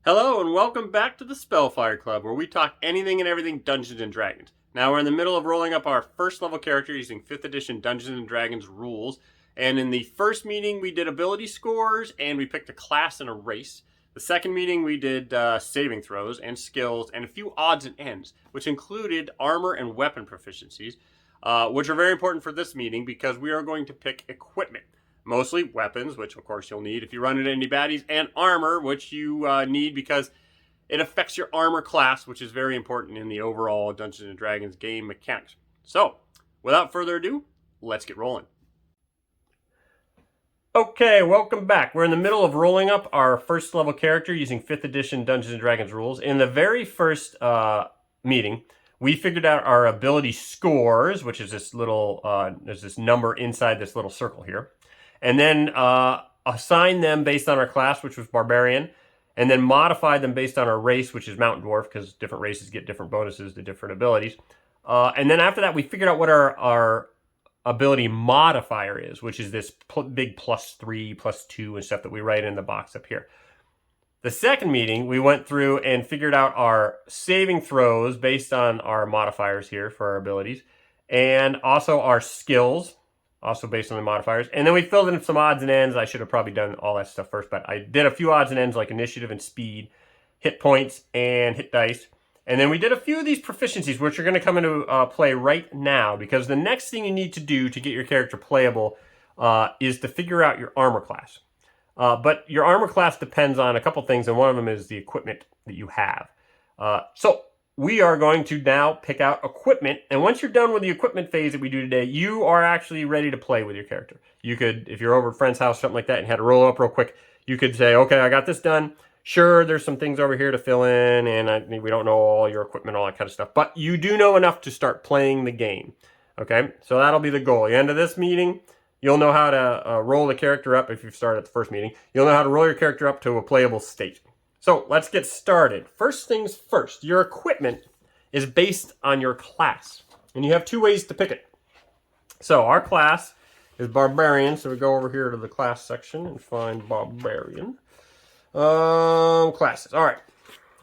Hello and welcome back to the Spellfire Club, where we talk anything and everything Dungeons and Dragons. Now we're in the middle of rolling up our first level character using 5th edition Dungeons and Dragons rules. And in the first meeting we did ability scores and we picked a class and a race. The second meeting we did saving throws and skills and a few odds and ends, which included armor and weapon proficiencies, which are very important for this meeting because we are going to pick equipment. Mostly weapons, which of course you'll need if you run into any baddies, and armor, which you need because it affects your armor class, which is very important in the overall Dungeons and Dragons game mechanics. So, without further ado, let's get rolling. Okay, welcome back. We're in the middle of rolling up our first level character using 5th edition Dungeons and Dragons rules. In the very first meeting, we figured out our ability scores, which is this little, there's this number inside this little circle here. And then assign them based on our class, which was Barbarian, and then modify them based on our race, which is Mountain Dwarf, because different races get different bonuses to different abilities. And then after that, we figured out what our ability modifier is, which is this big +3, +2, and stuff that we write in the box up here. The second meeting, we went through and figured out our saving throws based on our modifiers here for our abilities, and also our skills, also based on the modifiers. And then we filled in some odds and ends. I should have probably done all that stuff first, but I did a few odds and ends like initiative and speed, hit points, and hit dice. And then we did a few of these proficiencies, which are going to come into play right now, because the next thing you need to do to get your character playable is to figure out your armor class. But your armor class depends on a couple things, and one of them is the equipment that you have. So we are going to now pick out equipment, and once you're done with the equipment phase that we do today, you are actually ready to play with your character. You could, if you're over at a friend's house, something like that, and had to roll up real quick, you could say, okay, I got this done. Sure, there's some things over here to fill in, and we don't know all your equipment, all that kind of stuff, but you do know enough to start playing the game. Okay, so that'll be the goal. At the end of this meeting, you'll know how to roll the character up. If you've started at the first meeting, you'll know how to roll your character up to a playable state. So let's get started. First things first, your equipment is based on your class. And you have two ways to pick it. So our class is Barbarian. So we go over here to the class section and find Barbarian. Classes. All right.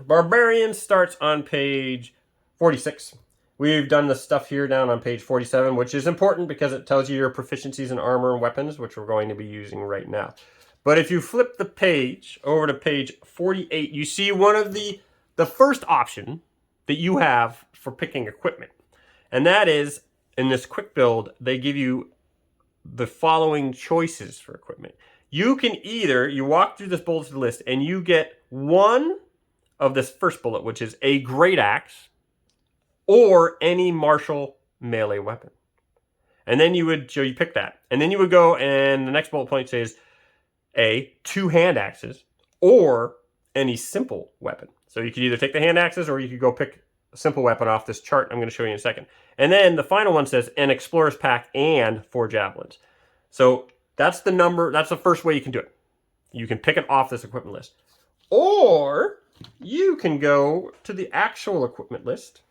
Barbarian starts on page 46. We've done the stuff here down on page 47, which is important because it tells you your proficiencies in armor and weapons, which we're going to be using right now. But if you flip the page over to page 48, you see one of the first option that you have for picking equipment. And that is, in this quick build, they give you the following choices for equipment. You can either, you walk through this bulleted list and you get one of this first bullet, which is a great axe, or any martial melee weapon. And then you pick that. And then you would go, and the next bullet point says, two hand axes, or any simple weapon. So you could either take the hand axes, or you could go pick a simple weapon off this chart I'm going to show you in a second. And then the final one says an explorer's pack and 4 javelins. So that's the number. That's the first way you can do it. You can pick it off this equipment list. Or you can go to the actual equipment list,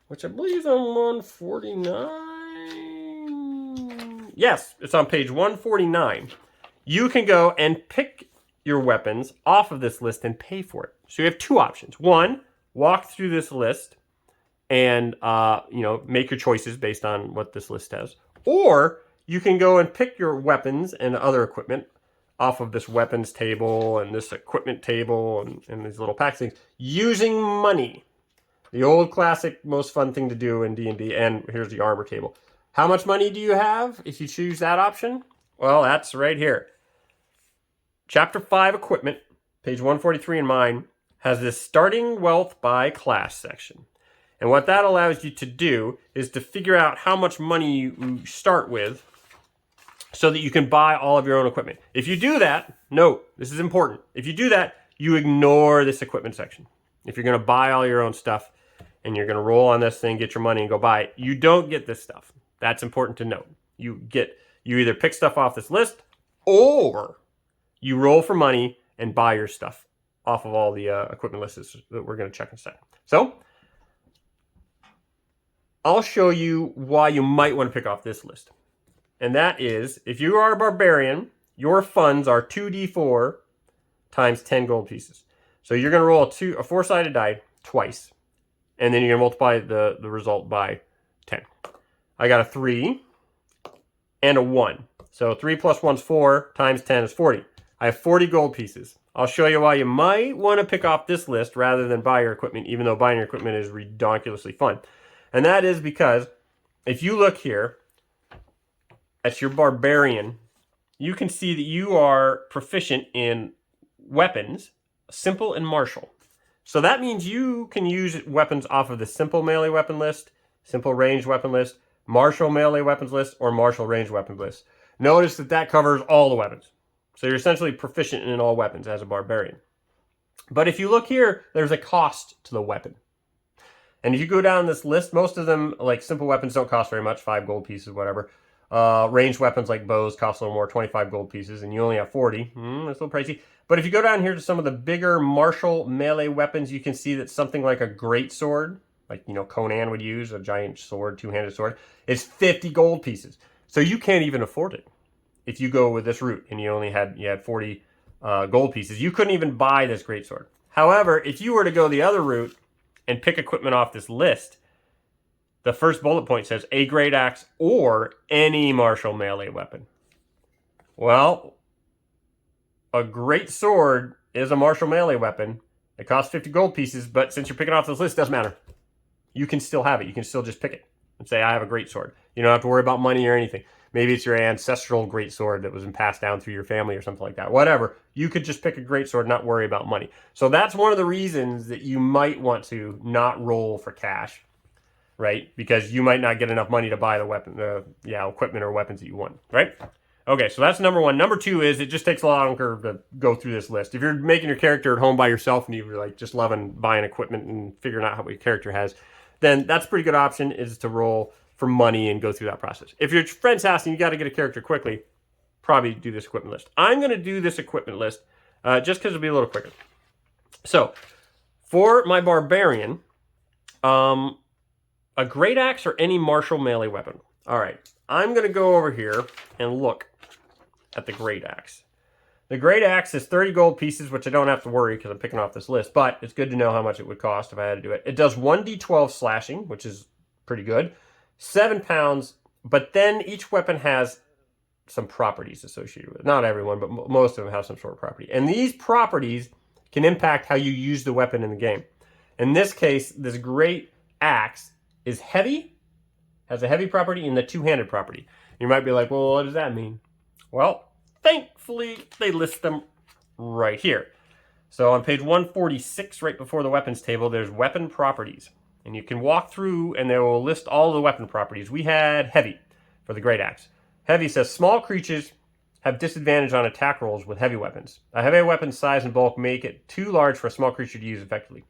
which I believe is on 149. Yes, it's on page 149. You can go and pick your weapons off of this list and pay for it. So you have two options. One, walk through this list and make your choices based on what this list has. Or you can go and pick your weapons and other equipment off of this weapons table and this equipment table and these little pack things using money. The old classic, most fun thing to do in D&D. And here's the armor table. How much money do you have if you choose that option? Well, that's right here. Chapter 5 Equipment, page 143 in mine, has this starting wealth by class section. And what that allows you to do is to figure out how much money you start with so that you can buy all of your own equipment. If you do that, note, this is important. If you do that, you ignore this equipment section. If you're going to buy all your own stuff and you're going to roll on this thing, get your money and go buy it, you don't get this stuff. That's important to note. You either pick stuff off this list or you roll for money and buy your stuff off of all the equipment lists that we're going to check in a second. So I'll show you why you might want to pick off this list. And that is, if you are a barbarian, your funds are 2d4 times 10 gold pieces. So you're going to roll a 4-sided die twice, and then you're going to multiply the result by 10. I got a 3 and a 1. So 3 plus 1 is 4 times 10 is 40. I have 40 gold pieces. I'll show you why you might want to pick off this list rather than buy your equipment, even though buying your equipment is ridiculously fun. And that is because if you look here at your barbarian, you can see that you are proficient in weapons, simple and martial. So that means you can use weapons off of the simple melee weapon list, simple ranged weapon list, martial melee weapons list, or martial ranged weapons list. Notice that that covers all the weapons. So you're essentially proficient in all weapons as a barbarian. But if you look here, there's a cost to the weapon. And if you go down this list, most of them, like simple weapons, don't cost very much, 5 gold pieces, whatever. Ranged weapons like bows cost a little more, 25 gold pieces, and you only have 40. That's a little pricey. But if you go down here to some of the bigger martial melee weapons, you can see that something like a great sword, like, you know, Conan would use, a giant sword, two-handed sword, is 50 gold pieces. So you can't even afford it if you go with this route and you had 40 gold pieces. You couldn't even buy this great sword. However, if you were to go the other route and pick equipment off this list, the first bullet point says a great axe or any martial melee weapon. Well, a great sword is a martial melee weapon. It costs 50 gold pieces, but since you're picking off this list, it doesn't matter. You can still have it. You can still just pick it and say, I have a great sword. You don't have to worry about money or anything. Maybe it's your ancestral great sword that was passed down through your family or something like that. Whatever. You could just pick a great sword, not worry about money. So that's one of the reasons that you might want to not roll for cash, right? Because you might not get enough money to buy the weapon, equipment or weapons that you want, right? Okay, so that's number one. Number two is it just takes a lot longer to go through this list. If you're making your character at home by yourself and you're like just loving buying equipment and figuring out what your character has, then that's a pretty good option, is to roll for money and go through that process. If you're at your friend's house and you got to get a character quickly, probably do this equipment list. I'm going to do this equipment list just because it'll be a little quicker. So for my barbarian, a great axe or any martial melee weapon. All right, I'm going to go over here and look at the great axe. The great axe is 30 gold pieces, which I don't have to worry because I'm picking off this list, but it's good to know how much it would cost if I had to do it. It does 1d12 slashing, which is pretty good. 7 pounds, but then each weapon has some properties associated with it. Not everyone, but most of them have some sort of property. And these properties can impact how you use the weapon in the game. In this case, this great axe is heavy, has a heavy property, and the two-handed property. You might be like, well, what does that mean? Well, thankfully, they list them right here. So on page 146, right before the weapons table, there's weapon properties. And you can walk through and they will list all the weapon properties. We had heavy for the great axe. Heavy says small creatures have disadvantage on attack rolls with heavy weapons. A heavy weapon's size and bulk make it too large for a small creature to use effectively.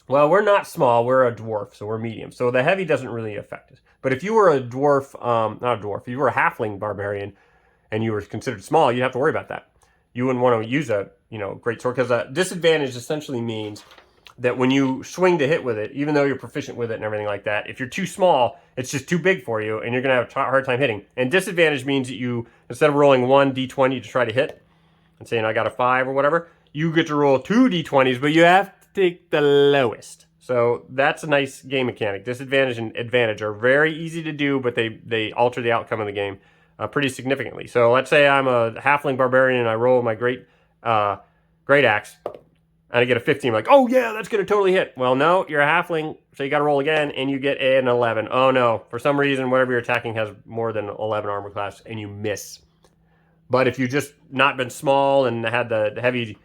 Well, we're not small, we're a dwarf, so we're medium. So the heavy doesn't really affect us. But if you were a dwarf, if you were a halfling barbarian and you were considered small, you'd have to worry about that. You wouldn't want to use a great sword, because a disadvantage essentially means that when you swing to hit with it, even though you're proficient with it and everything like that, if you're too small, it's just too big for you and you're going to have a hard time hitting. And disadvantage means that you, instead of rolling 1d20 to try to hit and saying I got a 5 or whatever, you get to roll 2 d20s, but you have to take the lowest. So that's a nice game mechanic. Disadvantage and advantage are very easy to do, but they alter the outcome of the game pretty significantly. So let's say I'm a halfling barbarian and I roll my great axe, and I get a 15, I'm like, oh yeah, that's going to totally hit. Well, no, you're a halfling, so you got to roll again, and you get an 11. Oh no, for some reason, whatever you're attacking has more than 11 armor class, and you miss. But if you just not been small and had the heavy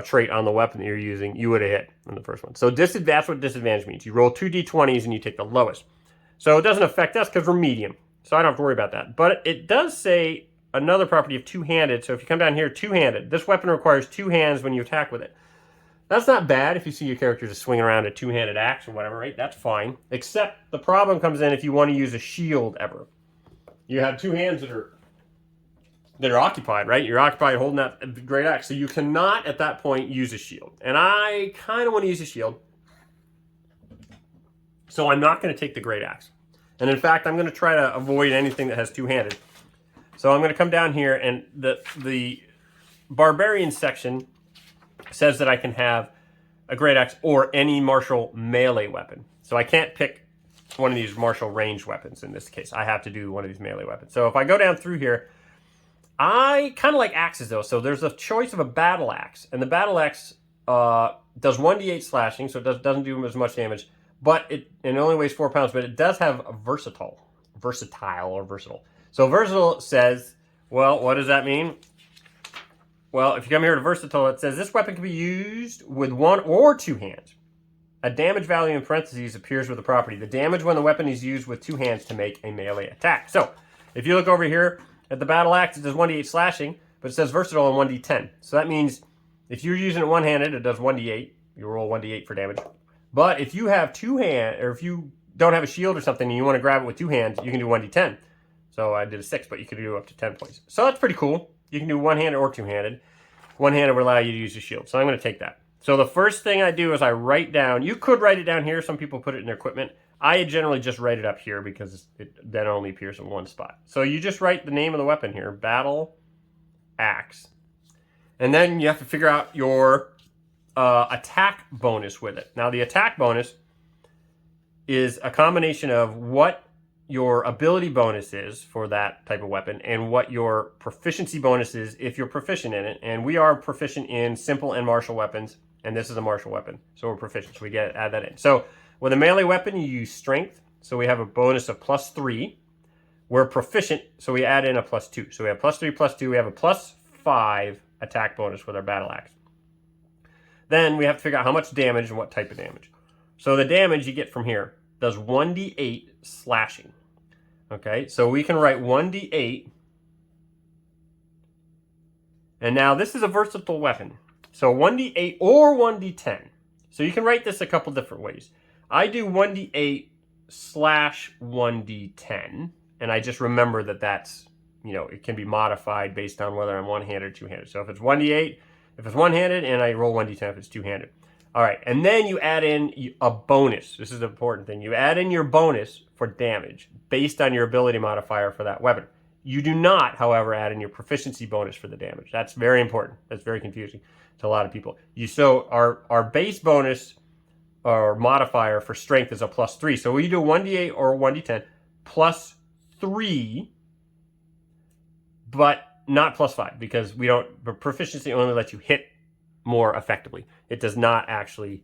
trait on the weapon that you're using, you would have hit in the first one. So that's what disadvantage means. You roll 2 d20s and you take the lowest. So it doesn't affect us because we're medium, so I don't have to worry about that. But it does say another property of two-handed, so if you come down here, two-handed, this weapon requires 2 hands when you attack with it. That's not bad if you see your character just swinging around a two-handed axe or whatever, right? That's fine. Except the problem comes in if you want to use a shield ever. You have 2 hands that are occupied, right? You're occupied holding that great axe, so you cannot at that point use a shield. And I kind of want to use a shield, so I'm not going to take the great axe. And in fact, I'm going to try to avoid anything that has two-handed. So I'm going to come down here, and the barbarian section says that I can have a great axe or any martial melee weapon. So I can't pick one of these martial ranged weapons in this case. I have to do one of these melee weapons. So if I go down through here, I kind of like axes though. So there's a choice of a battle axe, and the battle axe does 1d8 slashing, so it doesn't do as much damage, but it only weighs 4 pounds, but it does have a versatile. So versatile says, well, what does that mean? Well, if you come here to versatile, it says this weapon can be used with 1 or 2 hands. A damage value in parentheses appears with the property. The damage when the weapon is used with 2 hands to make a melee attack. So if you look over here at the battle axe, it does 1d8 slashing, but it says versatile on 1d10. So that means if you're using it one-handed, it does 1d8. You roll 1d8 for damage. But if you have 2 hands, or if you don't have a shield or something and you want to grab it with 2 hands, you can do 1d10. So I did a 6, but you could do up to 10 points. So that's pretty cool. You can do one-handed or two-handed. One-handed will allow you to use a shield. So I'm going to take that. So the first thing I do is I write down. You could write it down here. Some people put it in their equipment. I generally just write it up here because it then only appears in one spot. So you just write the name of the weapon here, battle axe. And then you have to figure out your attack bonus with it. Now the attack bonus is a combination of what your ability bonus is for that type of weapon and what your proficiency bonus is if you're proficient in it. And we are proficient in simple and martial weapons, and this is a martial weapon, so we're proficient, so we add that in. So with a melee weapon, you use strength, so we have a bonus of +3. We're proficient, so we add in a +2. So we have +3, +2, we have a +5 attack bonus with our battle axe. Then we have to figure out how much damage and what type of damage. So the damage you get from here does 1d8 slashing. Okay, so we can write 1d8. And now this is a versatile weapon. So 1d8 or 1d10. So you can write this a couple different ways. I do 1d8 slash 1d10. And I just remember that that's, it can be modified based on whether I'm one-handed or two-handed. So if it's 1d8, if it's one-handed, and I roll 1d10 if it's two-handed. All right, and then you add in a bonus. This is the important thing. You add in your bonus for damage based on your ability modifier for that weapon. You do not, however, add in your proficiency bonus for the damage. That's very important. That's very confusing to a lot of people. So our base bonus or modifier for strength is a +3. So we do 1d8 or 1d10 +3, but not +5 because proficiency only lets you hit more effectively. It does not actually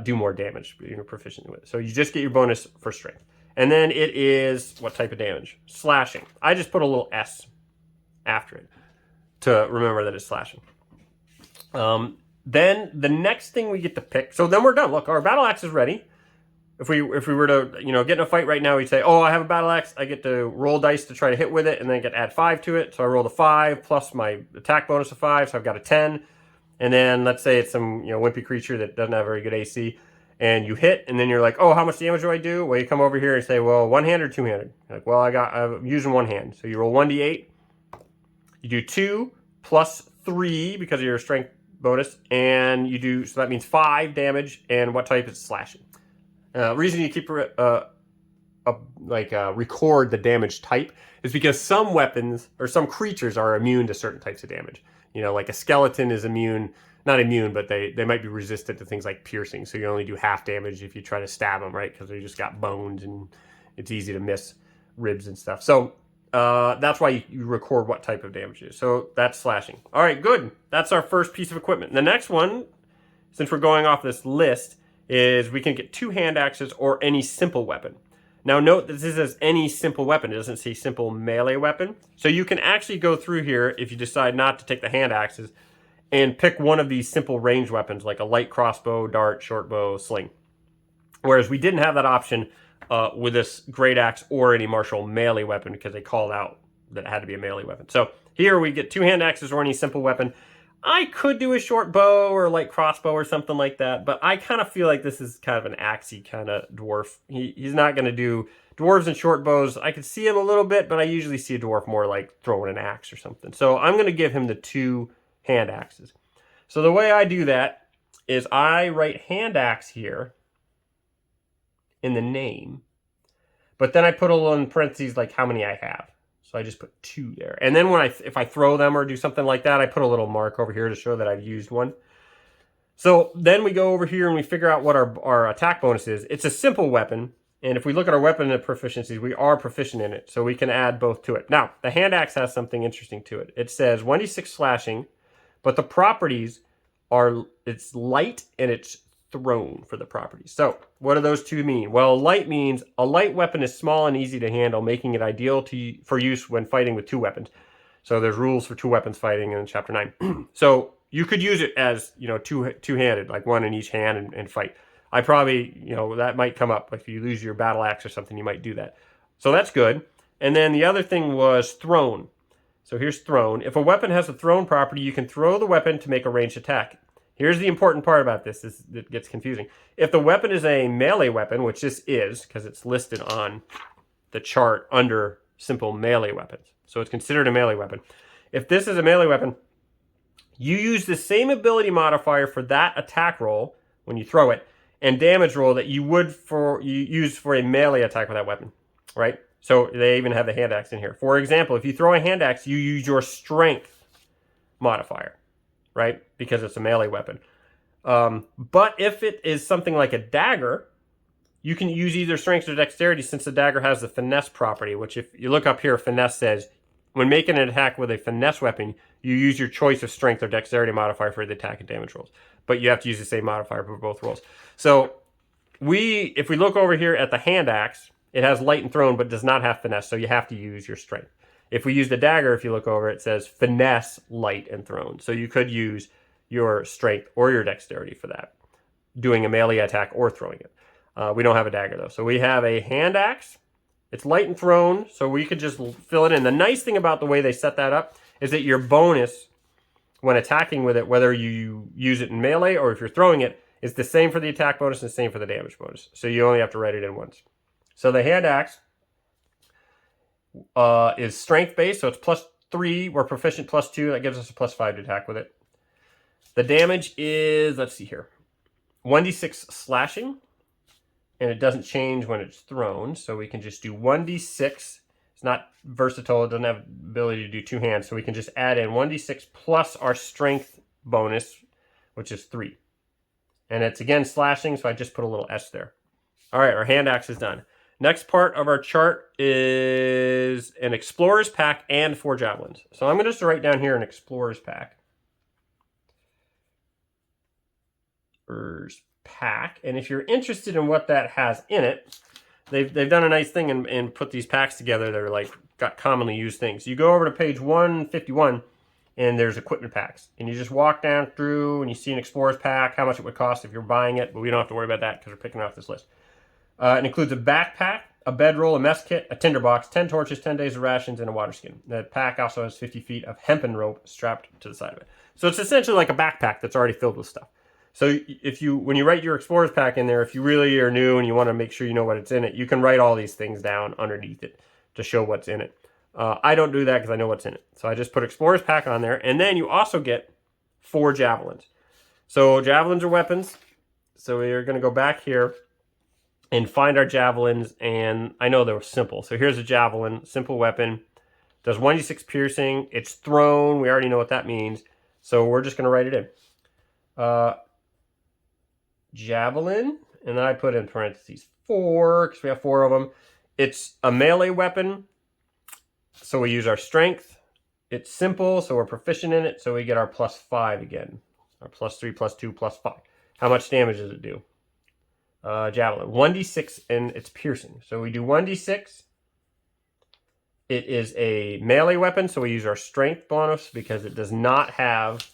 do more damage when you're proficient with it. So you just get your bonus for strength. And then it is, what type of damage? Slashing. I just put a little S after it to remember that it's slashing. Then the next thing we get to pick, so then we're done. Look, our battle axe is ready. If we were to, get in a fight right now, we'd say, oh, I have a battle axe. I get to roll dice to try to hit with it, and then I get to add 5 to it. So I roll the 5 plus my attack bonus of 5, so I've got a 10. And then let's say it's some wimpy creature that doesn't have very good AC, and you hit, and then you're like, oh, how much damage do I do? Well, you come over here and say, well, one-handed or two-handed? You're like, well, I'm using one hand. So you roll 1d8. You do 2 plus 3 because of your strength bonus, and you do, so that means 5 damage, and what type is slashing? Reason you keep record the damage type is because some weapons or some creatures are immune to certain types of damage. Like a skeleton is not immune, but they might be resistant to things like piercing. So you only do half damage if you try to stab them, right? Because they just got bones and it's easy to miss ribs and stuff. So that's why you record what type of damage it is. So that's slashing. All right, good. That's our first piece of equipment. The next one, since we're going off this list, is we can get 2 hand axes or any simple weapon. Now note that this says any simple weapon. It doesn't say simple melee weapon. So you can actually go through here if you decide not to take the hand axes and pick one of these simple range weapons like a light crossbow, dart, short bow, sling. Whereas we didn't have that option with this great axe or any martial melee weapon because they called out that it had to be a melee weapon. So here we get 2 hand axes or any simple weapon. I could do a short bow or a light crossbow or something like that, but I kind of feel like this is kind of an axey kind of dwarf. He's not going to do dwarves and short bows. I could see him a little bit, but I usually see a dwarf more like throwing an axe or something. So I'm going to give him the 2 hand axes. So the way I do that is I write hand axe here in the name, but then I put a little in parentheses like how many I have. So I just put 2 there. And then if I throw them or do something like that, I put a little mark over here to show that I've used one. So then we go over here and we figure out what our attack bonus is. It's a simple weapon. And if we look at our weapon proficiencies, we are proficient in it. So we can add both to it. Now, the hand axe has something interesting to it. It says 1d6 slashing, but the properties are, it's light and it's thrown for the properties. So what do those two mean? Well, light means a light weapon is small and easy to handle, making it ideal for use when fighting with two weapons. So there's rules for two weapons fighting in chapter 9. So you could use it as, two-handed, like one in each hand and fight. I probably, that might come up. If you lose your battle axe or something, you might do that. So that's good. And then the other thing was thrown. So here's thrown. If a weapon has a thrown property, you can throw the weapon to make a ranged attack. Here's the important part about this. It gets confusing. If the weapon is a melee weapon, which this is, because it's listed on the chart under simple melee weapons. So it's considered a melee weapon. If this is a melee weapon, you use the same ability modifier for that attack roll when you throw it, and damage roll that you would use for a melee attack with that weapon, right? So they even have the hand axe in here. For example, if you throw a hand axe, you use your strength modifier, right? Because it's a melee weapon. But if it is something like a dagger, you can use either strength or dexterity, since the dagger has the finesse property, which if you look up here, finesse says, when making an attack with a finesse weapon, you use your choice of strength or dexterity modifier for the attack and damage rolls. But you have to use the same modifier for both rolls. So if we look over here at the hand axe, it has light and thrown, but does not have finesse, so you have to use your strength. If we use the dagger, if you look over, it says finesse, light, and thrown. So you could use your strength or your dexterity for that, doing a melee attack or throwing it. We don't have a dagger, though. So we have a hand axe. It's light and thrown, so we could just fill it in. The nice thing about the way they set that up is that your bonus when attacking with it, whether you use it in melee or if you're throwing it, is the same for the attack bonus and the same for the damage bonus. So you only have to write it in once. So the hand axe is strength based, so it's +3. We're proficient +2. That gives us a +5 to attack with it. The damage is, let's see here, 1d6 slashing, and it doesn't change when it's thrown. So we can just do 1d6. It's not versatile. It doesn't have the ability to do two hands. So we can just add in 1d6 plus our strength bonus, which is 3. And it's again slashing, so I just put a little S there. All right, our hand axe is done. Next part of our chart is an explorer's pack and 4 javelins. So I'm going to just write down here an explorer's pack. And if you're interested in what that has in it, they've done a nice thing and put these packs together. They're like got commonly used things. You go over to page 151 and there's equipment packs, and you just walk down through and you see an explorer's pack, how much it would cost if you're buying it, but we don't have to worry about that because we're picking it off this list. It includes a backpack, a bedroll, a mess kit, a tinderbox, 10 torches, 10 days of rations, and a water skin. The pack also has 50 feet of hempen rope strapped to the side of it. So it's essentially like a backpack that's already filled with stuff. So when you write your explorer's pack in there, if you really are new and you want to make sure you know what it's in it, you can write all these things down underneath it to show what's in it. I don't do that because I know what's in it. So I just put explorer's pack on there, and then you also get 4 javelins. So javelins are weapons. So we're going to go back here and find our javelins, and I know they were simple. So here's a javelin, simple weapon. Does 1d6 piercing. It's thrown. We already know what that means. So we're just going to write it in. Javelin, and then I put in parentheses 4 because we have 4 of them. It's a melee weapon, so we use our strength. It's simple, so we're proficient in it, so we get our +5 again. Our +3, +2, +5. How much damage does it do? Javelin, 1d6, and it's piercing. So we do 1d6. It is a melee weapon, so we use our strength bonus because it does not have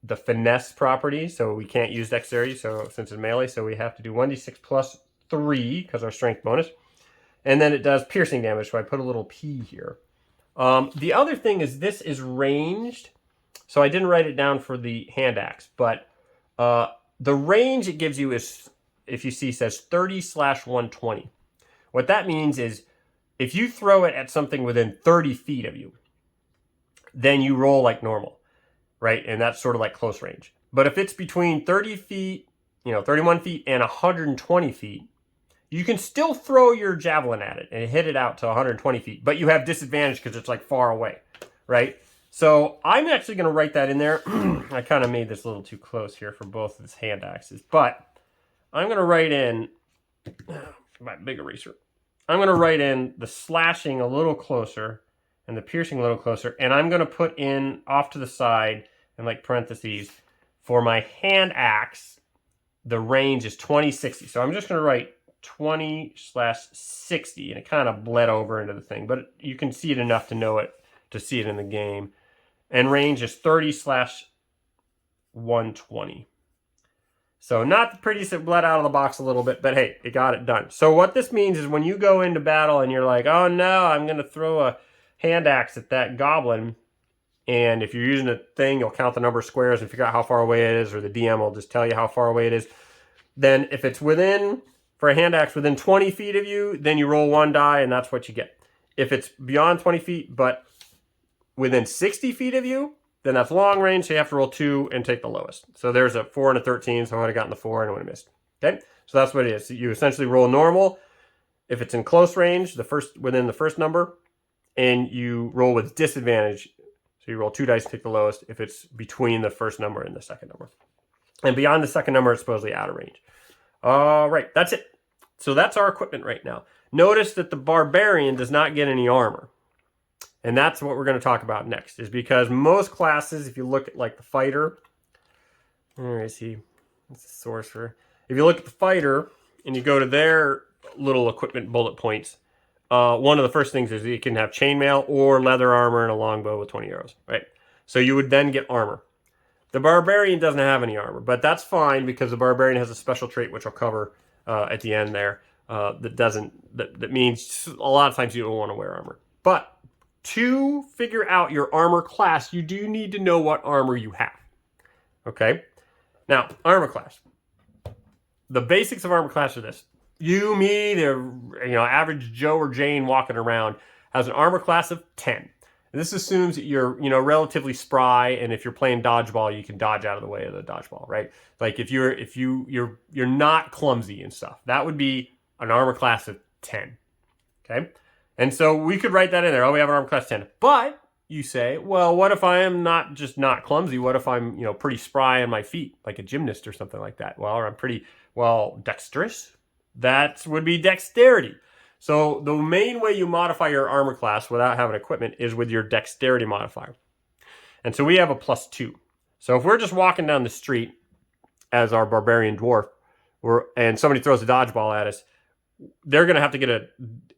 the finesse property, so we can't use dexterity, so since it's melee, so we have to do 1d6 +3 because our strength bonus. And then it does piercing damage, so I put a little P here. The other thing is this is ranged, so I didn't write it down for the hand axe, but the range it gives you is, if you see, says 30/120. What that means is if you throw it at something within 30 feet of you, then you roll like normal, right? And that's sort of like close range. But if it's between 30 feet, 31 feet and 120 feet, you can still throw your javelin at it and hit it out to 120 feet, but you have disadvantage because it's like far away, right? So I'm actually going to write that in there. I kind of made this a little too close here for both of these hand axes, but I'm going to write in my big eraser. I'm going to write in the slashing a little closer and the piercing a little closer, and I'm going to put in off to the side in like parentheses for my hand axe. The range is 20/60, so I'm just going to write 20/60, and it kind of bled over into the thing, but you can see it enough to know it, to see it in the game. And range is 30/120. So not the prettiest, it bled out of the box a little bit, but hey, it got it done. So what this means is when you go into battle and you're like, oh no, I'm going to throw a hand axe at that goblin, and if you're using a thing, you'll count the number of squares and figure out how far away it is, or the DM will just tell you how far away it is. Then if it's within, for a hand axe, within 20 feet of you, then you roll 1 die, and that's what you get. If it's beyond 20 feet, but within 60 feet of you, then that's long range, so you have to roll 2 and take the lowest. So there's a 4 and a 13, so I would have gotten the 4 and I would have missed. Okay, so that's what it is. So you essentially roll normal if it's in close range, within the first number, and you roll with disadvantage. So you roll 2 dice, take the lowest if it's between the first number and the second number. And beyond the second number, it's supposedly out of range. All right, that's it. So that's our equipment right now. Notice that the barbarian does not get any armor. And that's what we're going to talk about next, is because most classes, if you look at like the fighter, where is he? That's the sorcerer. If you look at the fighter and you go to their little equipment bullet points, one of the first things is you can have chainmail or leather armor and a longbow with 20 arrows, right? So you would then get armor. The barbarian doesn't have any armor, but that's fine because the barbarian has a special trait which I'll cover at the end there. That means a lot of times you don't want to wear armor. But to figure out your armor class, you do need to know what armor you have. Okay? Now, armor class. The basics of armor class are this. You, me, the average Joe or Jane walking around has an armor class of 10. And this assumes that you're, relatively spry, and if you're playing dodgeball, you can dodge out of the way of the dodgeball, right? Like if you're not clumsy and stuff, that would be an armor class of 10. Okay? And so we could write that in there. Oh, we have an armor class 10. But you say, well, what if I am not clumsy? What if I'm, pretty spry on my feet, like a gymnast or something like that? Well, or I'm pretty, dexterous. That would be dexterity. So the main way you modify your armor class without having equipment is with your dexterity modifier. And so we have a +2. So if we're just walking down the street as our barbarian dwarf, and somebody throws a dodgeball at us, they're going to have to get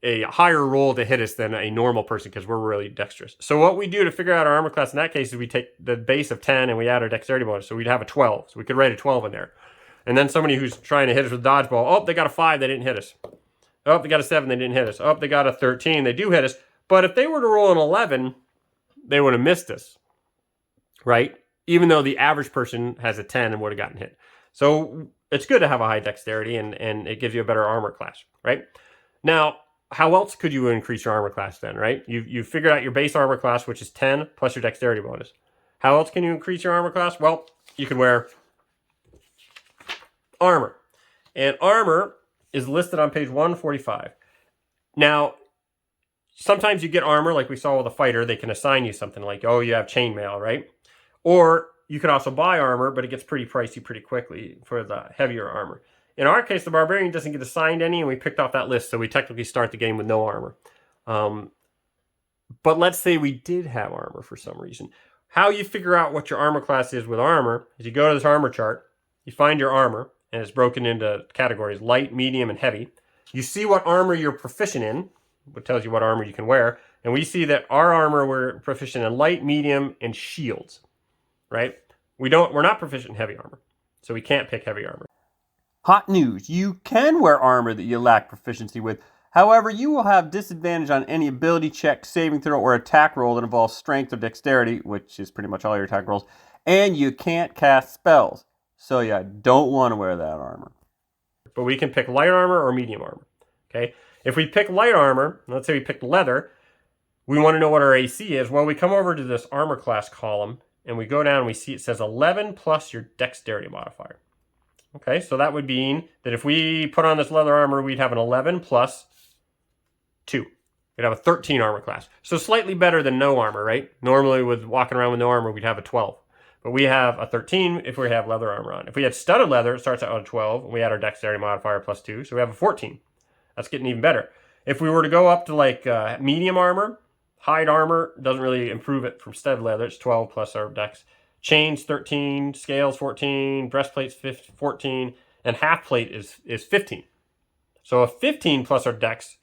a higher roll to hit us than a normal person because we're really dexterous. So what we do to figure out our armor class in that case is we take the base of 10 and we add our dexterity bonus. So we'd have a 12. So we could write a 12 in there. And then somebody who's trying to hit us with dodgeball, oh, they got a 5, they didn't hit us. Oh, they got a 7, they didn't hit us. Oh, they got a 13, they do hit us. But if they were to roll an 11, they would have missed us, right? Even though the average person has a 10 and would have gotten hit. So it's good to have a high dexterity, and it gives you a better armor class, right? Now, how else could you increase your armor class then, right? You figured out your base armor class, which is 10 plus your dexterity bonus. How else can you increase your armor class? Well, you could wear armor. And armor is listed on page 145. Now, sometimes you get armor, like we saw with a fighter, they can assign you something like, oh, you have chainmail, right? Or you could also buy armor, but it gets pretty pricey pretty quickly for the heavier armor. In our case, the barbarian doesn't get assigned any, and we picked off that list, so we technically start the game with no armor. But let's say we did have armor for some reason. How you figure out what your armor class is with armor is you go to this armor chart, you find your armor, and it's broken into categories, light, medium, and heavy. You see what armor you're proficient in, which tells you what armor you can wear, and we see that our armor, we're proficient in light, medium, and shields, right? We're not proficient in heavy armor, so we can't pick heavy armor. Hot news, you can wear armor that you lack proficiency with. However, you will have disadvantage on any ability check, saving throw, or attack roll that involves strength or dexterity, which is pretty much all your attack rolls, and you can't cast spells. So yeah, don't want to wear that armor. But we can pick light armor or medium armor, okay? If we pick light armor, let's say we picked leather, we want to know what our AC is. Well, we come over to this armor class column, and we go down and we see it says 11 plus your dexterity modifier. Okay, so that would mean that if we put on this leather armor, we'd have an 11 plus 2. we'd have a 13 armor class. So slightly better than no armor, right? Normally with walking around with no armor, we'd have a 12. But we have a 13 if we have leather armor on. If we had studded leather, it starts out at 12. And we had our dexterity modifier +2, so we have a 14. That's getting even better. If we were to go up to like medium armor, hide armor doesn't really improve it from studded leather. It's 12 plus our dex. Chains 13, scales 14, breastplates 14, and half plate is 15. So a 15 plus our dex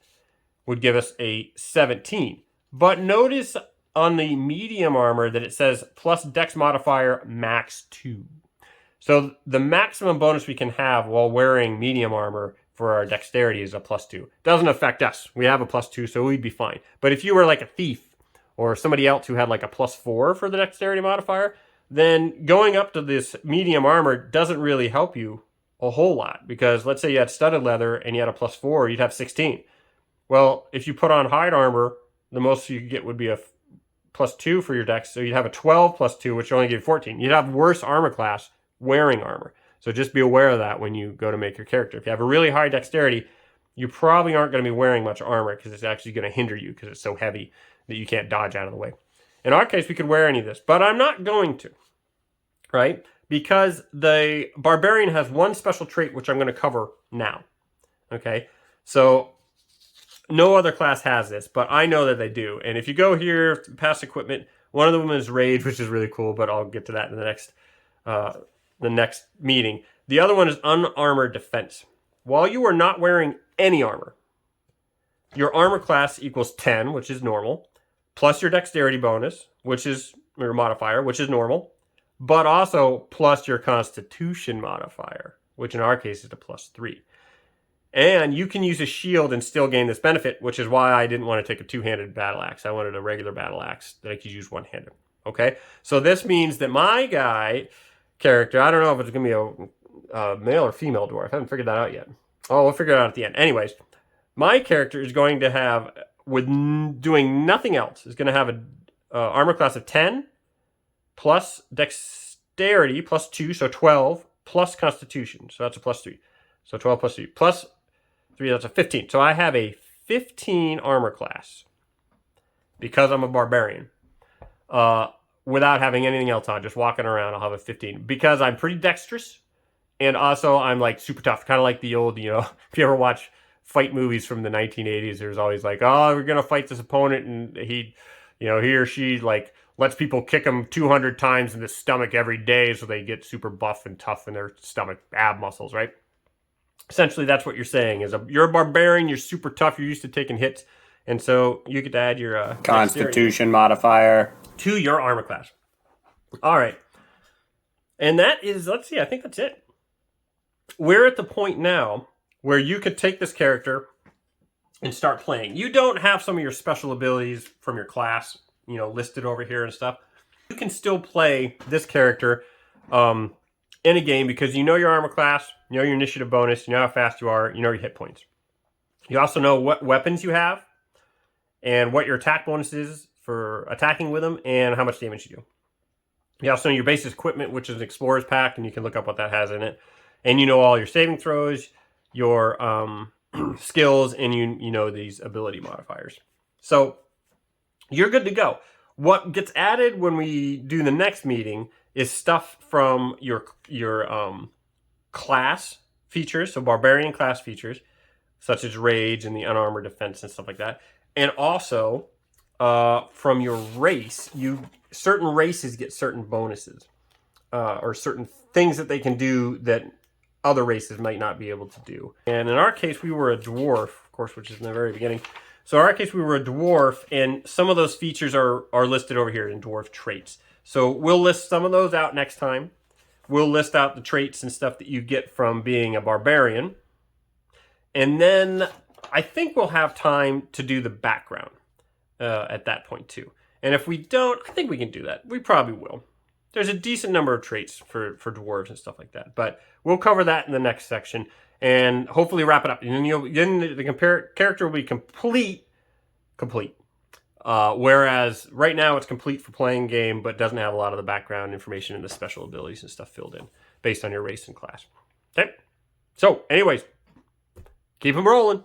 would give us a 17. But notice on the medium armor that it says plus dex modifier max 2. So the maximum bonus we can have while wearing medium armor for our dexterity is a +2. Doesn't affect us. We have a +2, so we'd be fine. But if you were like a thief or somebody else who had like a +4 for the dexterity modifier, then going up to this medium armor doesn't really help you a whole lot. Because let's say you had studded leather and you had a +4, you'd have 16. Well, if you put on hide armor, the most you could get would be a +2 for your dex. So you'd have a 12 +2, which only give you 14. You'd have worse armor class wearing armor. So just be aware of that when you go to make your character. If you have a really high dexterity, you probably aren't going to be wearing much armor because it's actually going to hinder you because it's so heavy that you can't dodge out of the way. In our case, we could wear any of this, but I'm not going to, right? Because the barbarian has one special trait, which I'm going to cover now, okay? So no other class has this, but I know that they do. And if you go here, past equipment, one of them is rage, which is really cool, but I'll get to that in the next meeting. The other one is unarmored defense. While you are not wearing any armor, your armor class equals 10, which is normal, plus your dexterity bonus, which is your modifier, which is normal, but also plus your constitution modifier, which in our case is a +3. And you can use a shield and still gain this benefit, which is why I didn't want to take a two-handed battle axe. I wanted a regular battle axe that I could use one-handed. Okay? So this means that my guy character, I don't know if it's going to be a male or female dwarf. I haven't figured that out yet. Oh, we'll figure it out at the end. Anyways, my character is going to have, with doing nothing else, is going to have an armor class of 10 plus dexterity +2, so 12, plus constitution. So that's a +3. So 12 plus 3 plus 3, that's a 15. So I have a 15 armor class because I'm a barbarian. Without having anything else on, just walking around, I'll have a 15. Because I'm pretty dexterous, and also I'm like super tough. Kind of like the old, if you ever watch fight movies from the 1980s, there's always like, oh, we're going to fight this opponent, and he or she like lets people kick them 200 times in the stomach every day so they get super buff and tough in their stomach, ab muscles, right? Essentially, that's what you're saying is you're a barbarian, you're super tough, you're used to taking hits, and so you get to add your Constitution modifier to your armor class. All right. And that is, let's see, I think that's it. We're at the point now where you could take this character and start playing. You don't have some of your special abilities from your class, listed over here and stuff. You can still play this character in a game because you know your armor class, you know your initiative bonus, you know how fast you are, you know your hit points. You also know what weapons you have and what your attack bonus is for attacking with them and how much damage you do. You also know your basic equipment, which is an explorer's pack, and you can look up what that has in it. And you know all your saving throws, your skills, and you know these ability modifiers. So you're good to go. What gets added when we do the next meeting is stuff from your class features, so barbarian class features, such as rage and the unarmored defense and stuff like that. And also from your race, certain races get certain bonuses or certain things that they can do that other races might not be able to do. And in our case, we were a dwarf, of course, which is in the very beginning. So in our case, we were a dwarf, and some of those features are listed over here in dwarf traits. So we'll list some of those out next time. We'll list out the traits and stuff that you get from being a barbarian. And then I think we'll have time to do the background at that point too. And if we don't, I think we can do that. We probably will. There's a decent number of traits for dwarves and stuff like that. But we'll cover that in the next section and hopefully wrap it up. And then the character will be complete. Whereas right now it's complete for playing game, but doesn't have a lot of the background information and the special abilities and stuff filled in based on your race and class. Okay. So anyways, keep them rolling.